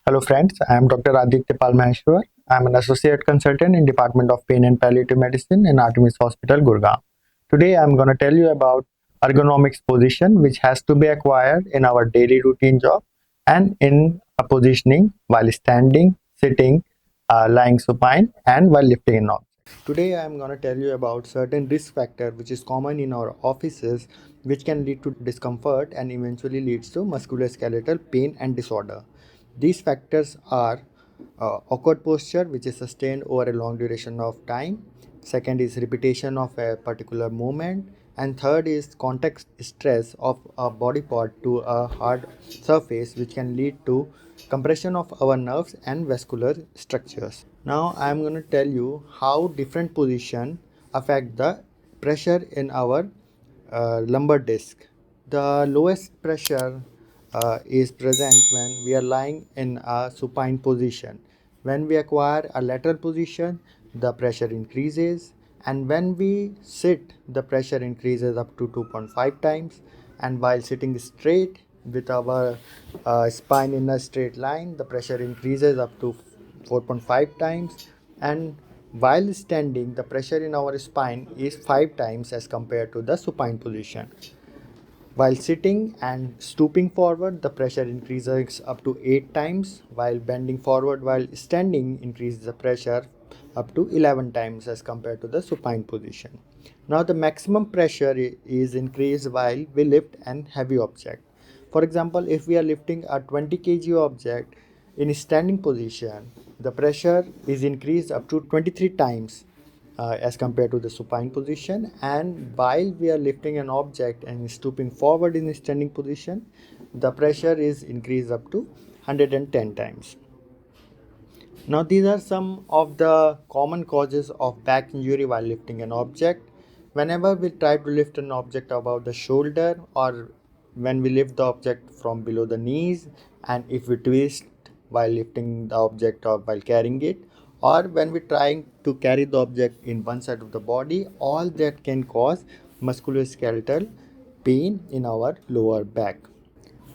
Hello friends, I am Dr. Aditya Pal Mahiswar. I am an associate consultant in Department of Pain and Palliative Medicine in Artemis Hospital, Gurgaon. Today I am going to tell you about ergonomics position which has to be acquired in our daily routine job and in a positioning while standing, sitting, lying supine and while lifting an object. Today I am going to tell you about certain risk factor which is common in our offices which can lead to discomfort and eventually leads to musculoskeletal pain and disorder. These factors are awkward posture, which is sustained over a long duration of time. Second is repetition of a particular movement. And third is contact stress of a body part to a hard surface, which can lead to compression of our nerves and vascular structures. Now, I am going to tell you how different position affect the pressure in our lumbar disc. The lowest pressure is present when we are lying in a supine position. When we acquire a lateral position, the pressure increases, and when we sit, the pressure increases up to 2.5 times. And while sitting straight with our spine in a straight line, the pressure increases up to 4.5 times. And while standing, the pressure in our spine is 5 times as compared to the supine position. While sitting and stooping forward, the pressure increases up to 8 times, while bending forward while standing increases the pressure up to 11 times as compared to the supine position. Now, the maximum pressure is increased while we lift an heavy object. For example, if we are lifting a 20 kg object in standing position, the pressure is increased up to 23 times as compared to the supine position, and while we are lifting an object and stooping forward in the standing position, the pressure is increased up to 110 times. Now these are some of the common causes of back injury while lifting an object. Whenever we try to lift an object above the shoulder, or when we lift the object from below the knees, and if we twist while lifting the object or while carrying it, or when we're trying to carry the object in one side of the body, all that can cause musculoskeletal pain in our lower back.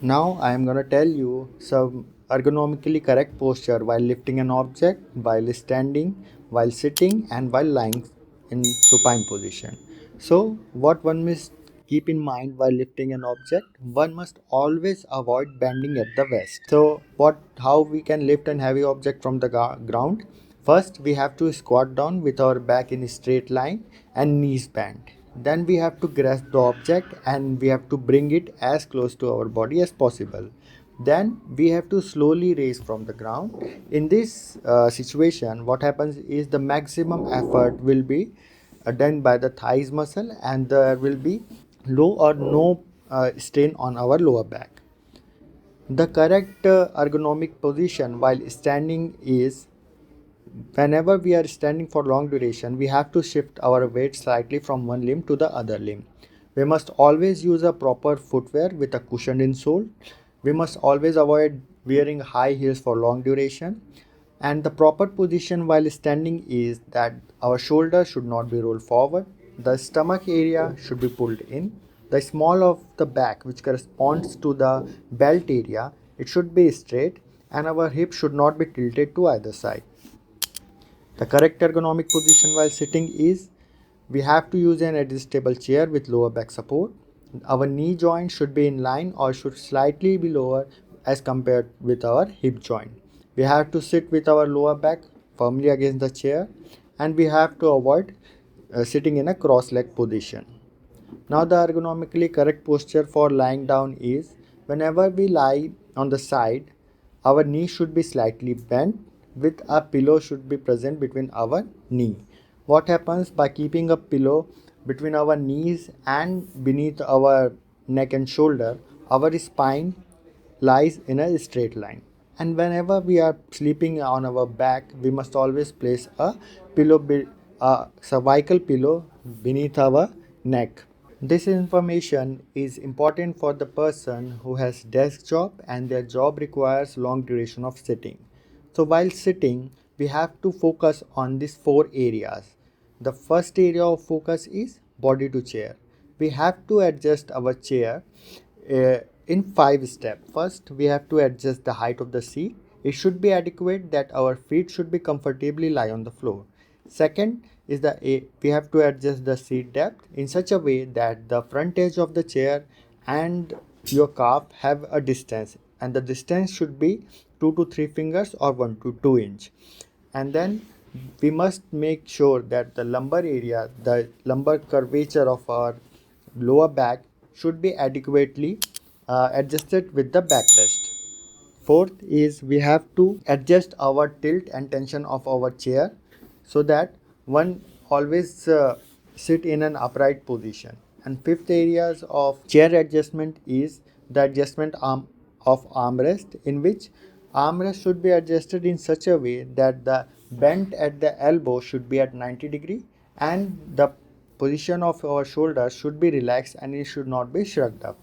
Now I am going to tell you some ergonomically correct posture while lifting an object, while standing, while sitting, and while lying in supine position. So what one must keep in mind while lifting an object, one must always avoid bending at the waist. So how we can lift an heavy object from the ground? First, we have to squat down with our back in a straight line and knees bent. Then we have to grasp the object and we have to bring it as close to our body as possible. Then we have to slowly raise from the ground. In this situation, what happens is the maximum effort will be done by the thighs muscle, and there will be low or no strain on our lower back. The correct ergonomic position while standing is, whenever we are standing for long duration, we have to shift our weight slightly from one limb to the other limb. We must always use a proper footwear with a cushioned insole. We must always avoid wearing high heels for long duration. And the proper position while standing is that our shoulders should not be rolled forward. The stomach area should be pulled in. The small of the back, which corresponds to the belt area, it should be straight, and our hips should not be tilted to either side. The correct ergonomic position while sitting is, we have to use an adjustable chair with lower back support. Our knee joint should be in line or should slightly be lower as compared with our hip joint. We have to sit with our lower back firmly against the chair, and we have to avoid sitting in a cross leg position. Now the ergonomically correct posture for lying down is, whenever we lie on the side, our knee should be slightly bent with a pillow should be present between our knee. What happens by keeping a pillow between our knees and beneath our neck and shoulder, our spine lies in a straight line. And whenever we are sleeping on our back, we must always place a a cervical pillow beneath our neck. This information is important for the person who has desk job and their job requires long duration of sitting. So while sitting, we have to focus on these four areas. The first area of focus is body to chair. We have to adjust our chair in 5 steps. First, we have to adjust the height of the seat. It should be adequate that our feet should be comfortably lie on the floor. Second is we have to adjust the seat depth in such a way that the front edge of the chair and your calf have a distance, and the distance should be 2 to 3 fingers or 1 to 2 inch. And then we must make sure that the lumbar area, the lumbar curvature of our lower back should be adequately adjusted with the backrest. Fourth is we have to adjust our tilt and tension of our chair so that one always sit in an upright position. And fifth areas of chair adjustment is the adjustment of armrest, in which armrest should be adjusted in such a way that the bend at the elbow should be at 90 degree, and the position of our shoulders should be relaxed and it should not be shrugged up.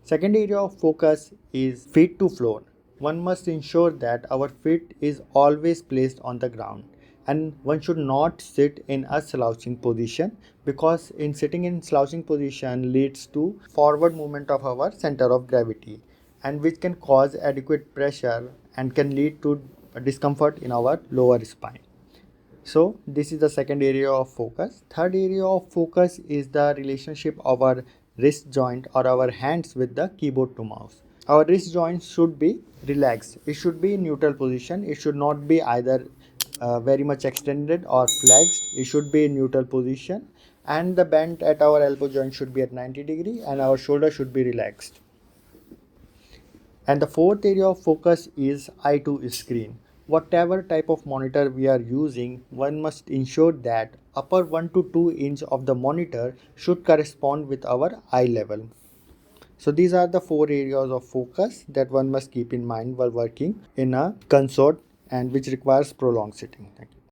Second area of focus is feet to floor. One must ensure that our feet is always placed on the ground, and one should not sit in a slouching position, because in sitting in slouching position leads to forward movement of our center of gravity, and which can cause adequate pressure and can lead to discomfort in our lower spine. So this is the second area of focus. Third area of focus is the relationship of our wrist joint or our hands with the keyboard to mouse. Our wrist joints should be relaxed. It should be in neutral position. It should not be either very much extended or flexed. It should be in neutral position. And the bend at our elbow joint should be at 90 degree, and our shoulder should be relaxed. And the fourth area of focus is eye to screen. Whatever type of monitor we are using, one must ensure that upper 1 to 2 inch of the monitor should correspond with our eye level. So these are the four areas of focus that one must keep in mind while working in a consort, and which requires prolonged sitting. Thank you.